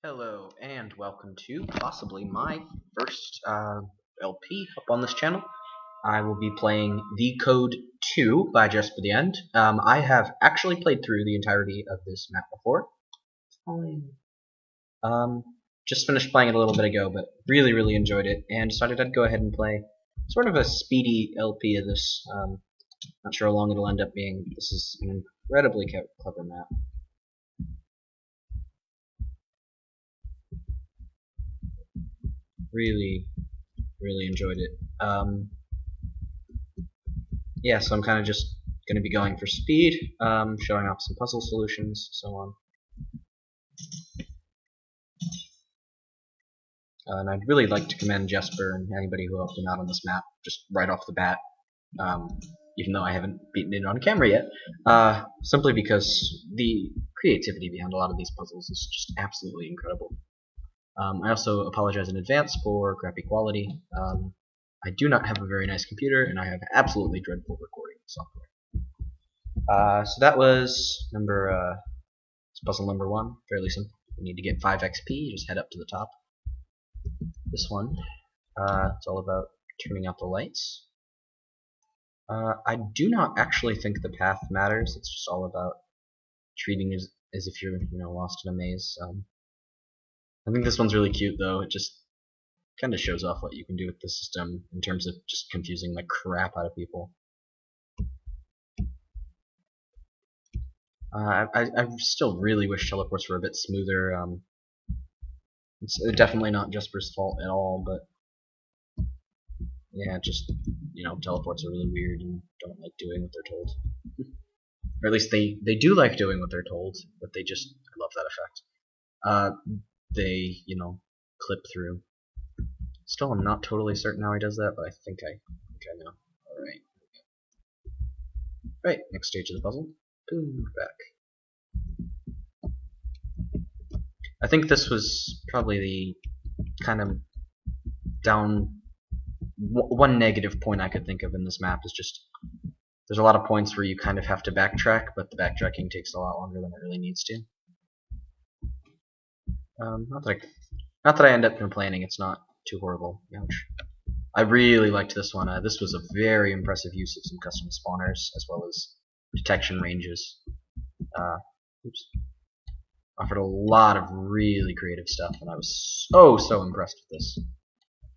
Hello and welcome to possibly my first LP up on this channel. I will be playing The Code 2 by Jespertheend. I have actually played through the entirety of this map before. Just finished playing it a little bit ago, but really enjoyed it and decided I'd go ahead and play sort of a speedy LP of this. Not sure how long it'll end up being. This is an incredibly clever map. Really enjoyed it. Yeah, so I'm kind of just going to be going for speed, showing off some puzzle solutions, so on. And I'd really like to commend Jesper and anybody who helped him out on this map, just right off the bat, even though I haven't beaten it on camera yet, simply because the creativity behind a lot of these puzzles is just absolutely incredible. I also apologize in advance for crappy quality. I do not have a very nice computer, and I have absolutely dreadful recording software. So that was puzzle number 1. Fairly simple. We need to get 5 XP. Just head up to the top. This one, it's all about turning out the lights. I do not actually think the path matters. It's just all about treating it as if you're, lost in a maze. I think this one's really cute, though. It just kind of shows off what you can do with the system in terms of just confusing the crap out of people. I still really wish teleports were a bit smoother. It's definitely not Jesper's fault at all, but yeah, just teleports are really weird and don't like doing what they're told. Or at least they do like doing what they're told, but I love that effect. They clip through. Still, I'm not totally certain how he does that, but I think I know. Alright. Right, next stage of the puzzle. Boom, we're back. I think this was probably the kind of one negative point I could think of in this map is just there's a lot of points where you kind of have to backtrack, but the backtracking takes a lot longer than it really needs to. Not that I end up complaining. It's not too horrible. Ouch. I really liked this one. This was a very impressive use of some custom spawners as well as detection ranges. Offered a lot of really creative stuff, and I was so impressed with this.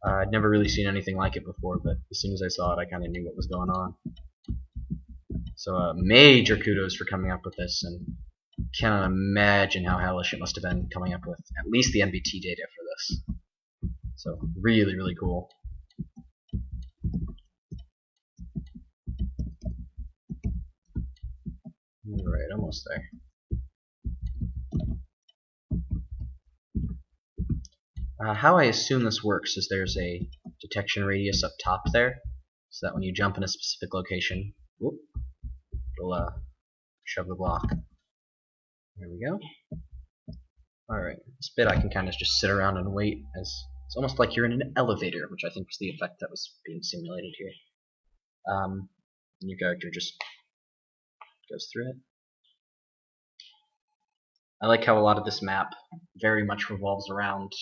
I'd never really seen anything like it before, but as soon as I saw it, I kind of knew what was going on. So major kudos for coming up with this, and cannot imagine how hellish it must have been coming up with at least the NBT data for this. So really cool. Alright, almost there. How I assume this works is there's a detection radius up top there, so that when you jump in a specific location, it'll shove the block. There we go. Alright, this bit I can kind of just sit around and wait, as it's almost like you're in an elevator, which I think was the effect that was being simulated here. And your character just goes through it. I like how a lot of this map very much revolves around,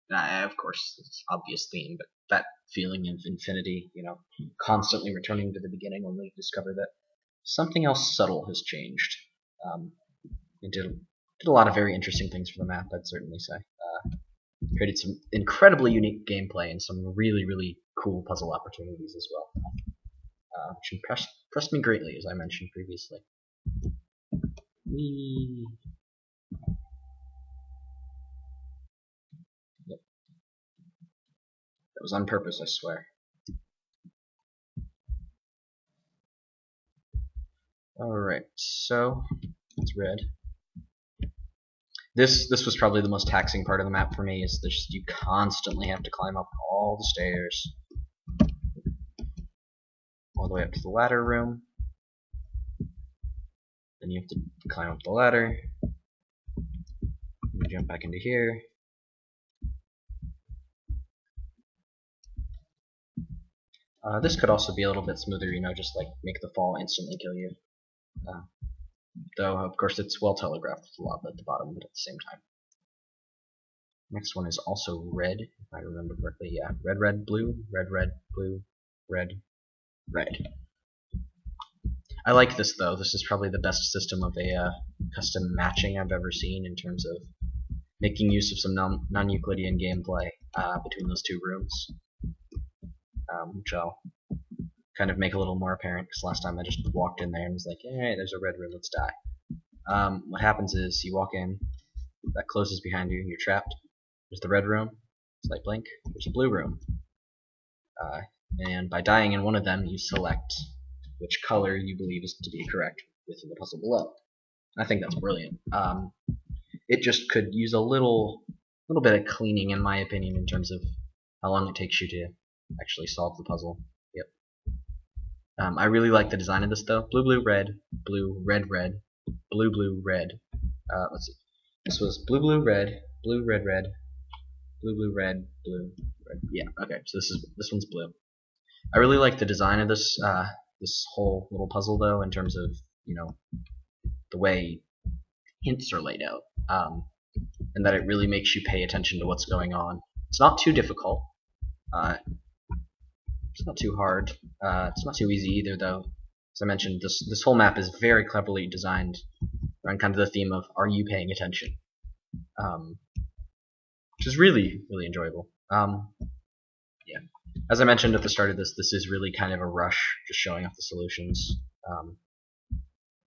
of course, it's obvious theme, but that feeling of infinity, constantly returning to the beginning only to discover that something else subtle has changed. It did a lot of very interesting things for the map, I'd certainly say. Created some incredibly unique gameplay and some really cool puzzle opportunities as well, which impressed me greatly, as I mentioned previously. Yep. That was on purpose, I swear. Alright, so it's red. This was probably the most taxing part of the map for me, is you constantly have to climb up all the stairs. All the way up to the ladder room. Then you have to climb up the ladder. You jump back into here. This could also be a little bit smoother, just like make the fall instantly kill you. Though, of course, it's well telegraphed with lava at the bottom, but at the same time. Next one is also red, if I remember correctly. Yeah, red, red, blue, red, red, blue, red, red. I like this though. This is probably the best system of a custom matching I've ever seen in terms of making use of some non-Euclidean gameplay between those two rooms, which I'll kind of make a little more apparent because last time I just walked in there and was like, hey, there's a red room, let's die. What happens is you walk in, that closes behind you, you're trapped. There's the red room, slight blink, there's a blue room. And by dying in one of them, you select which color you believe is to be correct within the puzzle below. I think that's brilliant. It just could use a little bit of cleaning, in my opinion, in terms of how long it takes you to actually solve the puzzle. Yep. I really like the design of this though. Blue, blue, red, red, blue, blue, red. Let's see. This was blue, blue, red, blue, red, red, blue, blue, red, blue, red. Yeah. Okay. So this one's blue. I really like the design of this this whole little puzzle though, in terms of the way hints are laid out, and that it really makes you pay attention to what's going on. It's not too difficult. It's not too hard. It's not too easy either, though. As I mentioned, this whole map is very cleverly designed around kind of the theme of "Are you paying attention?" Which is really enjoyable. Yeah. As I mentioned at the start of this is really kind of a rush, just showing off the solutions.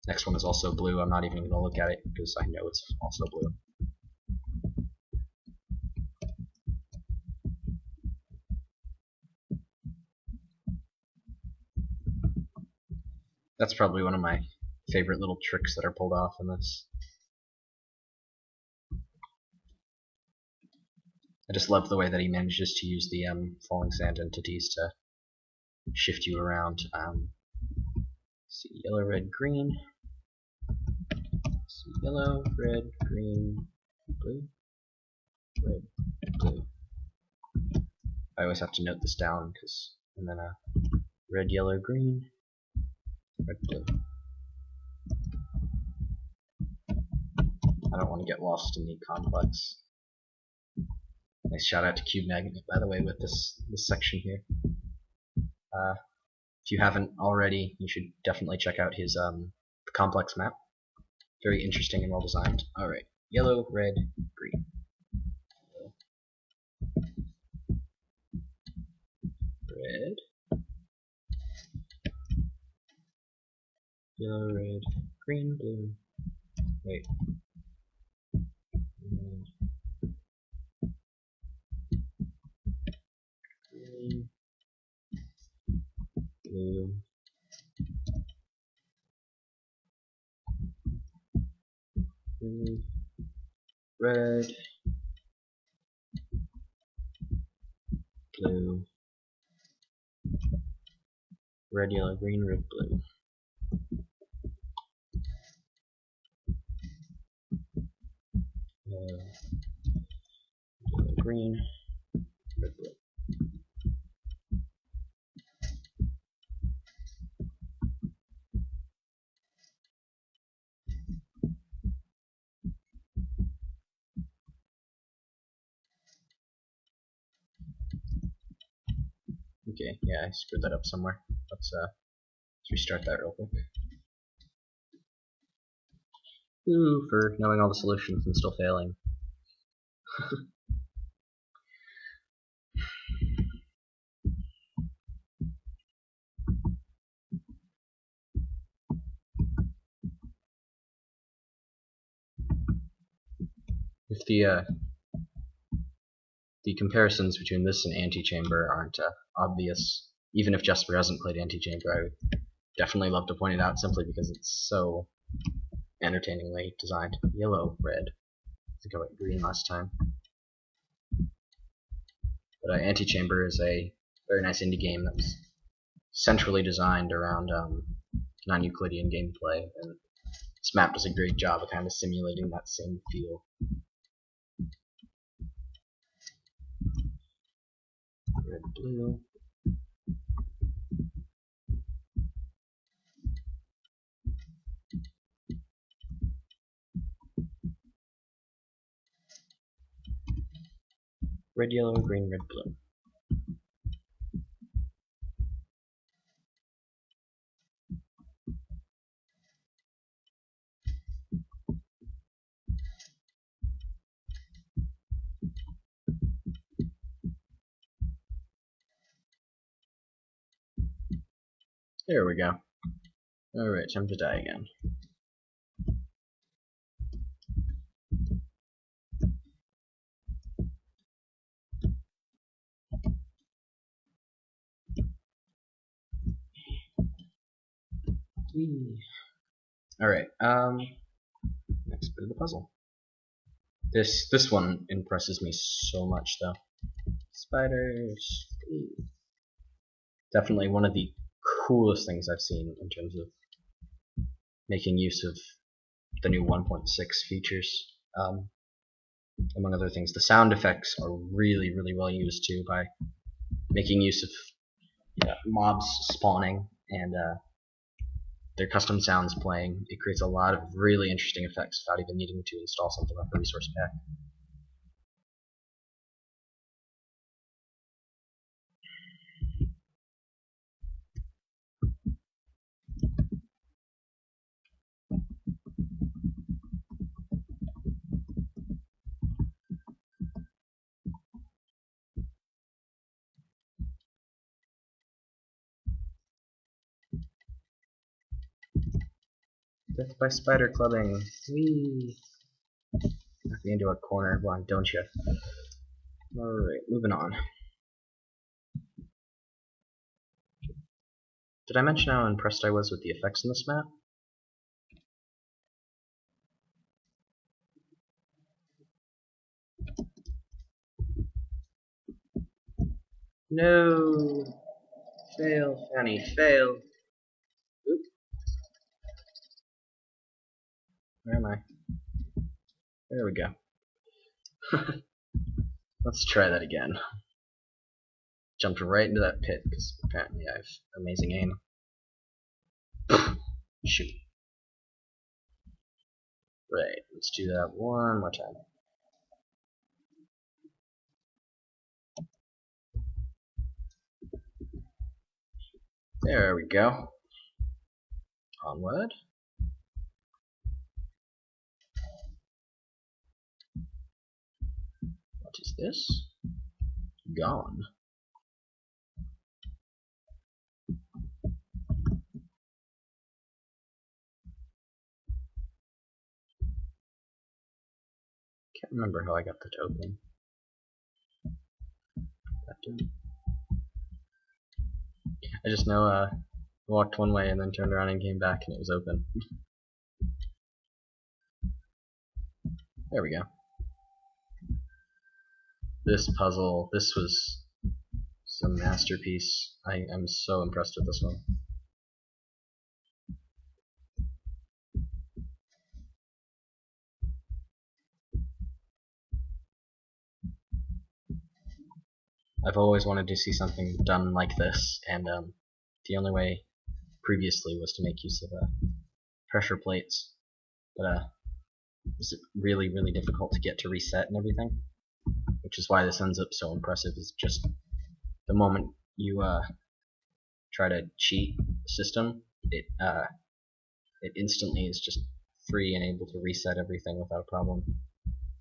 Next one is also blue. I'm not even going to look at it because I know it's also blue. That's probably one of my favorite little tricks that are pulled off in this. I just love the way that he manages to use the falling sand entities to shift you around. See, yellow, red, green. See, yellow, red, green, blue, red, blue. I always have to note this down and then red, yellow, green, red, blue. I don't want to get lost in the complex. Nice shout out to Cube Magnet, by the way, with this section here. If you haven't already, you should definitely check out his complex map. Very interesting and well designed. Alright, yellow, red, green. Red. Yellow, red, green, blue. Wait. Red, green, blue. Blue, red, blue, red, yellow, green, red, blue. Yellow, green, red, blue. Okay, yeah, I screwed that up somewhere. Let's restart that real quick. Ooh, for knowing all the solutions and still failing. If the comparisons between this and Antichamber aren't obvious, even if Jesper hasn't played Antichamber, I would definitely love to point it out simply because it's so entertainingly designed. Yellow, red. I think I went green last time. But Antichamber is a very nice indie game that was centrally designed around non-Euclidean gameplay, and this map does a great job of kind of simulating that same feel. Red, blue. Red, yellow, green, red, blue. There we go. Alright, time to die again. Alright, next bit of the puzzle. This one impresses me so much though. Spiders. Definitely one of the coolest things I've seen in terms of making use of the new 1.6 features. Among other things, the sound effects are really, really well used too by making use of mobs spawning and their custom sounds playing. It creates a lot of really interesting effects without even needing to install something like the resource pack. Death by spider clubbing. Whee! Knock me into a corner, why don't you? Alright, moving on. Did I mention how impressed I was with the effects in this map? No! Fail, Fanny, fail! Oop. Where am I? There we go. Let's try that again. Jumped right into that pit because apparently I have amazing aim. Shoot. Right, let's do that one more time. There we go. Onward. What is this? Gone. Can't remember how I got that open. I just know I walked one way and then turned around and came back and it was open. There we go. This puzzle, this was some masterpiece. I am so impressed with this one. I've always wanted to see something done like this, and the only way previously was to make use of pressure plates, but it's really, really difficult to get to reset and everything, which is why this ends up so impressive. Is just the moment you try to cheat the system, it instantly is just free and able to reset everything without a problem.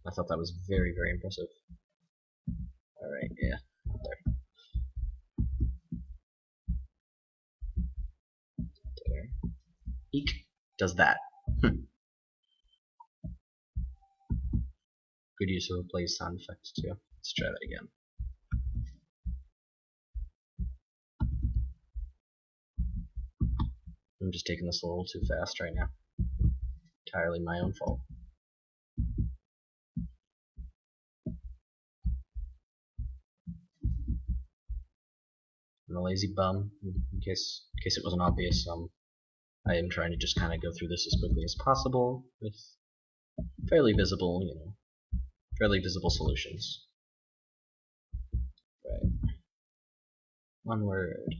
I thought that was very, very impressive. Alright, yeah, there. There. Eek does that. Good use of a play sound effect too. Let's try that again. I'm just taking this a little too fast right now. Entirely my own fault. I'm a lazy bum. In case it wasn't obvious, I am trying to just kind of go through this as quickly as possible with fairly visible, fairly visible solutions. Right. Onward.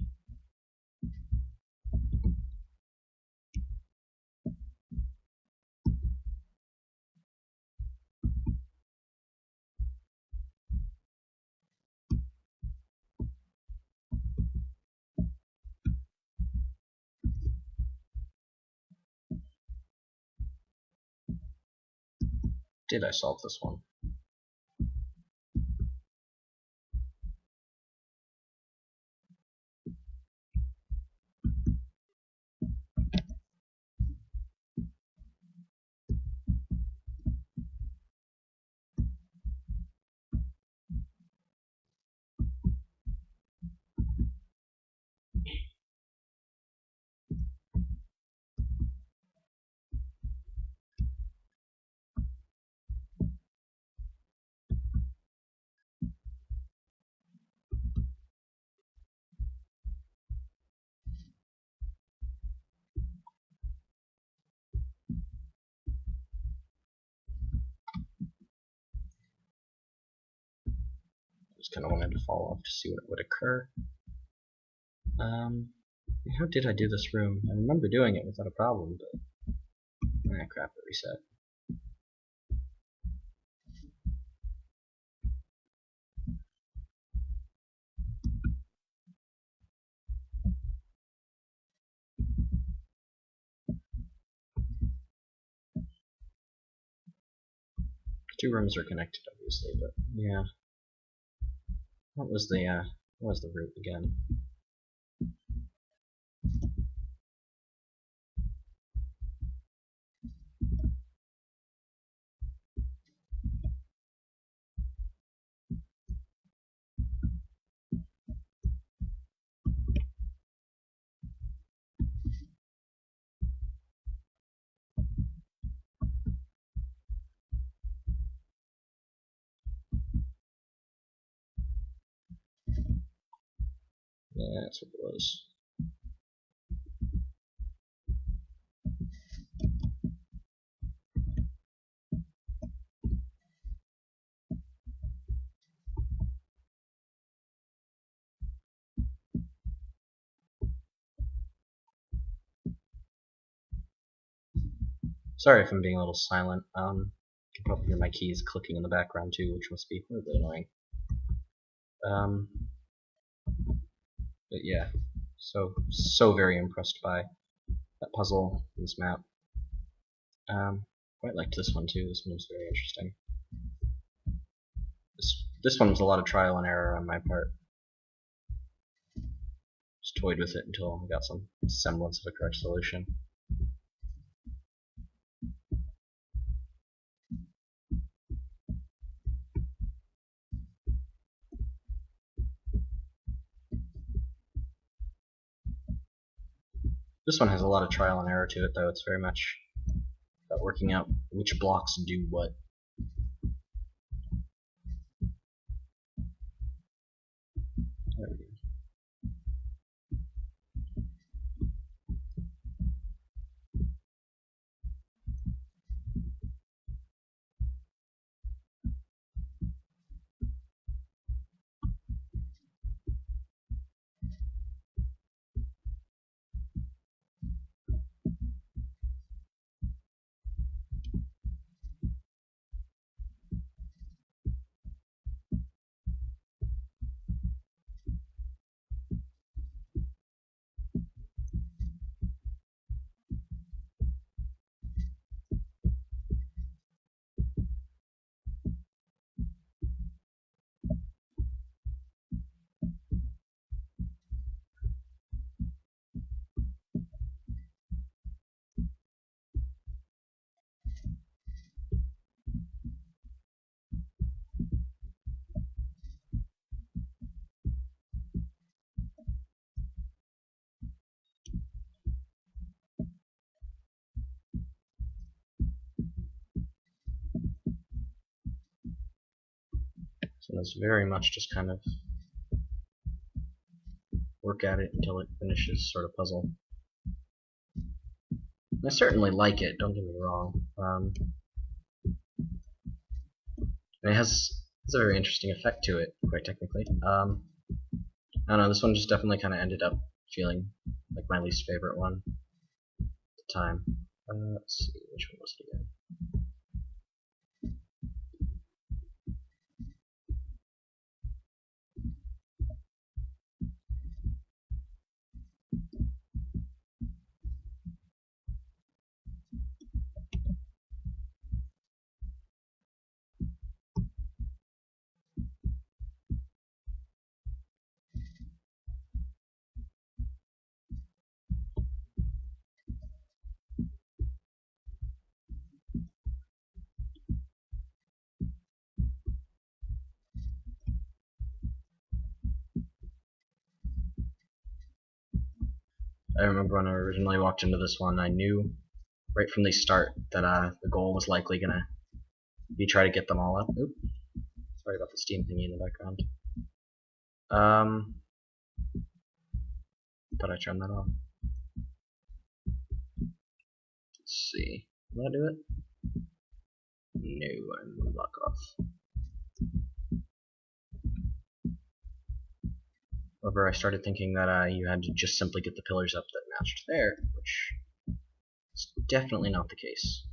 did I solve this one? Just kind of wanted to follow up to see what would occur. How did I do this room? I remember doing it without a problem, but crap, it reset. Two rooms are connected, obviously, but yeah. What was the route again? Yeah, that's what it was. Sorry if I'm being a little silent. You can probably hear my keys clicking in the background too, which must be horribly annoying. But yeah, so very impressed by that puzzle, this map. Quite liked this one too. This one was very interesting. This one was a lot of trial and error on my part. Just toyed with it until I got some semblance of a correct solution. This one has a lot of trial and error to it, though. It's very much about working out which blocks do what. There we go. So that's very much just kind of work at it until it finishes sort of puzzle. I certainly like it, don't get me wrong. It has a very interesting effect to it, quite technically. I don't know, this one just definitely kind of ended up feeling like my least favorite one at the time. Let's see, which one was it again? I remember when I originally walked into this one, I knew right from the start that the goal was likely gonna be try to get them all up. Oop. Sorry about the steam thingy in the background. Thought I turned that off. Let's see. Will I do it? No, I'm gonna lock off. However, I started thinking that you had to just simply get the pillars up that matched there, which is definitely not the case.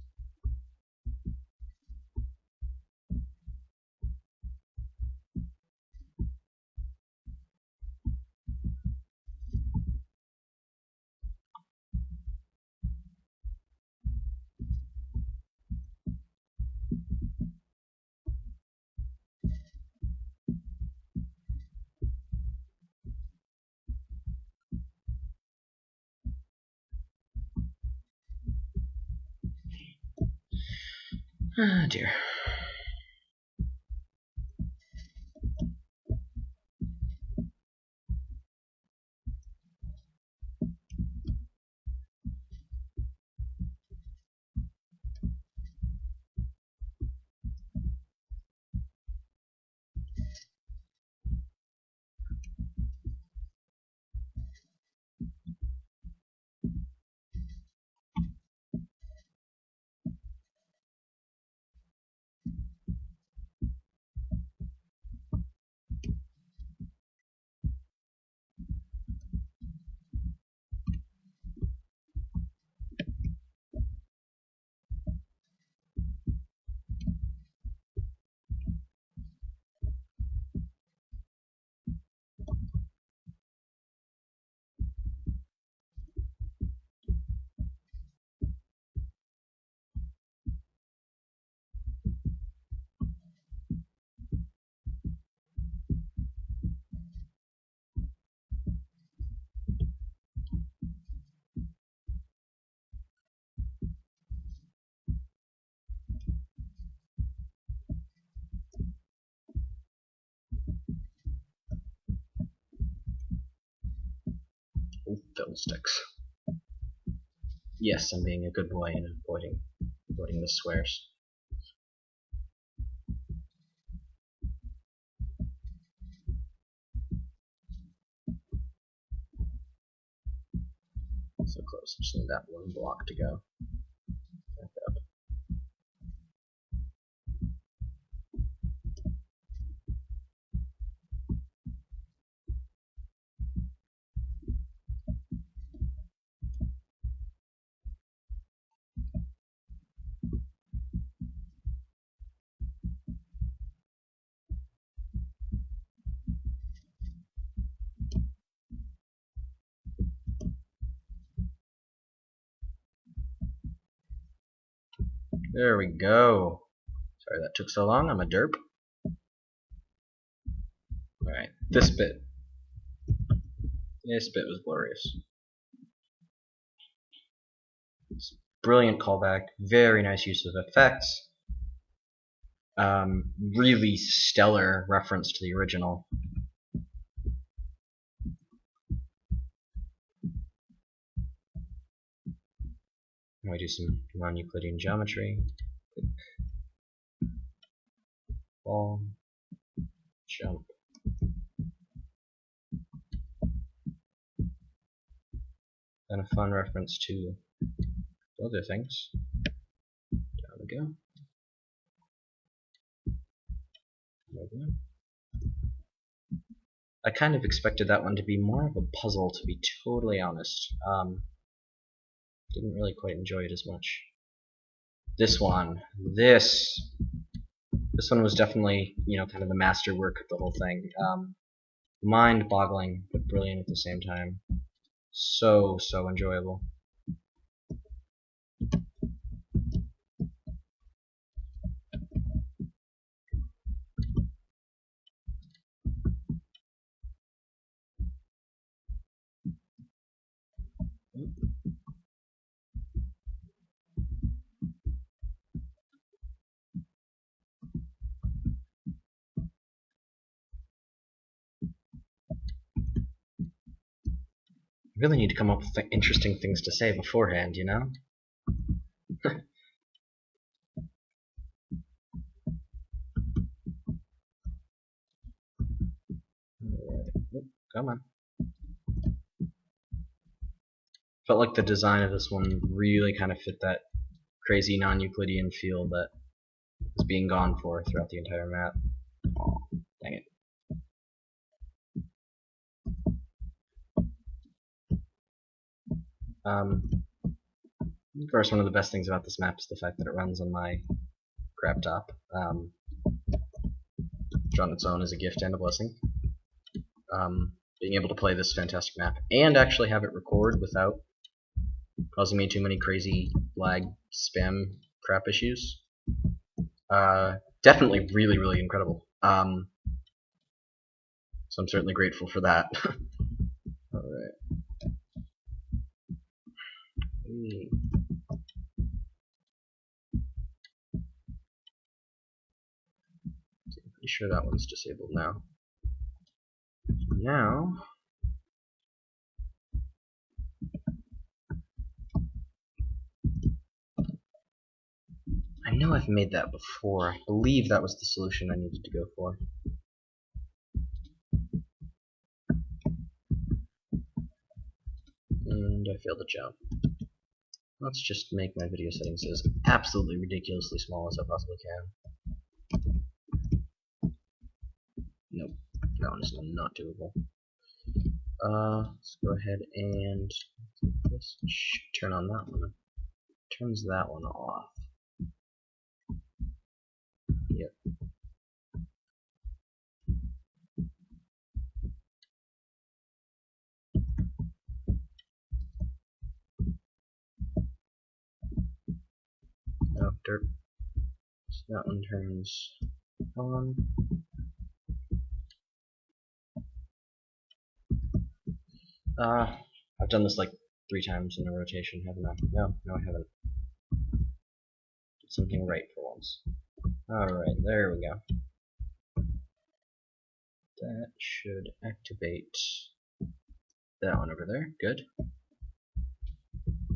Ah, dear. Oh, fiddlesticks. Yes, I'm being a good boy and avoiding the swears. So close. Just need that one block to go. Back up. There we go. Sorry that took so long. I'm a derp. Alright, this bit was glorious. It's brilliant callback, very nice use of effects. Really stellar reference to the original. Now we do some non-Euclidean geometry. Fall, jump. And a fun reference to other things. Down we go. There we go. I kind of expected that one to be more of a puzzle, to be totally honest. Didn't really quite enjoy it as much. This one was definitely, kind of the masterwork of the whole thing. Mind-boggling, but brilliant at the same time. So enjoyable. really need to come up with interesting things to say beforehand, you know? Alright. Come on. Felt like the design of this one really kind of fit that crazy non-Euclidean feel that is being gone for throughout the entire map. Oh, dang it. Of course, one of the best things about this map is the fact that it runs on my crap top. Which on its own is a gift and a blessing. Being able to play this fantastic map and actually have it record without causing me too many crazy lag, spam, crap issues. Definitely really, really incredible. So I'm certainly grateful for that. Alright. Pretty sure that one's disabled now. Now, I know I've made that before. I believe that was the solution I needed to go for. And I failed to jump. Let's just make my video settings as absolutely ridiculously small as I possibly can. Nope, that one is not doable. Let's go ahead and this turn on that one. Turns that one off. Yep. Oh, dirt. So that one turns on. I've done this like 3 times in a rotation, haven't I? No, I haven't. Did something right for once. Alright, there we go. That should activate that one over there. Good.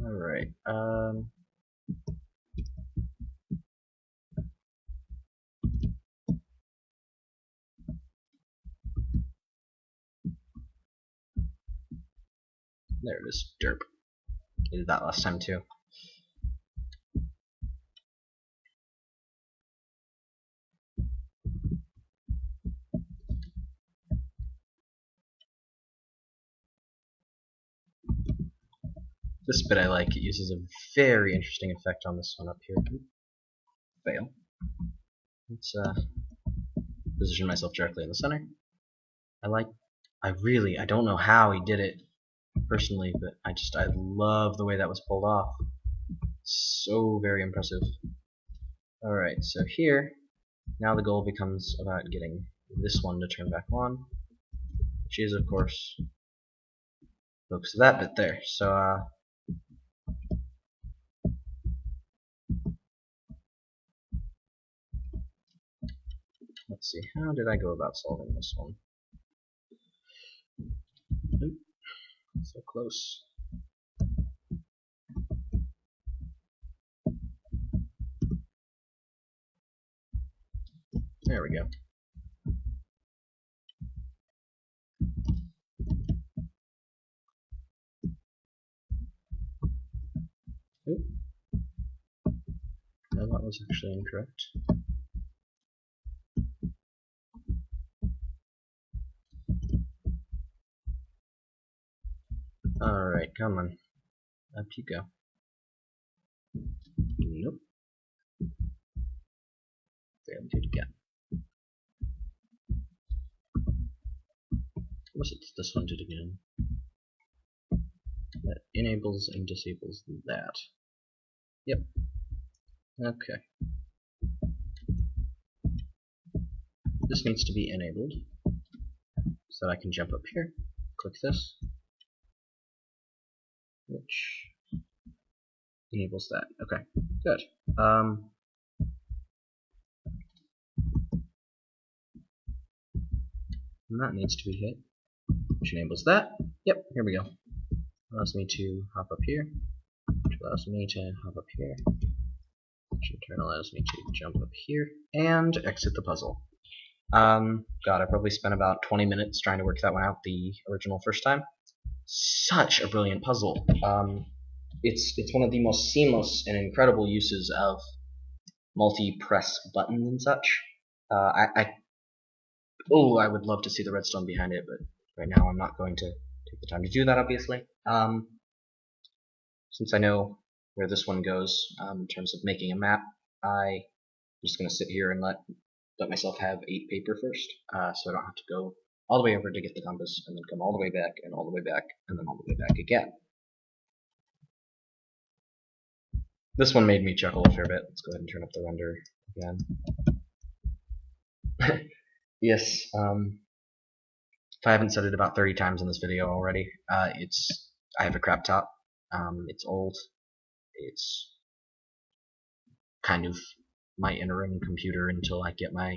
Alright, there it is. Derp. I did that last time too. This bit I like. It uses a very interesting effect on this one up here. Fail. Let's position myself directly in the center. I don't know how he did it personally, but I love the way that was pulled off. So very impressive. Alright, so here, now the goal becomes about getting this one to turn back on, which is, of course, focus that bit there. So, let's see, how did I go about solving this one? Oop, so close. There we go. Oop. No, that was actually incorrect. Alright, come on. Up you go. Nope. Failed it again. What's it this one did again? That enables and disables that. Yep. Okay. This needs to be enabled so that I can jump up here, click this, which enables that. Okay, good. And that needs to be hit, which enables that. Yep, here we go. allows me to hop up here, which allows me to hop up here, which in turn allows me to jump up here, and exit the puzzle. God, I probably spent about 20 minutes trying to work that one out the original first time. Such a brilliant puzzle. It's one of the most seamless and incredible uses of multi-press buttons and such. I would love to see the redstone behind it, but right now I'm not going to take the time to do that, obviously. Since I know where this one goes in terms of making a map, I'm just going to sit here and let myself have 8 paper first, so I don't have to go all the way over to get the compass, and then come all the way back, and all the way back, and then all the way back again. This one made me chuckle a fair bit. Let's go ahead and turn up the render again. Yes, if I haven't said it about 30 times in this video already, I have a crap top. It's old. It's kind of my interim computer until I get my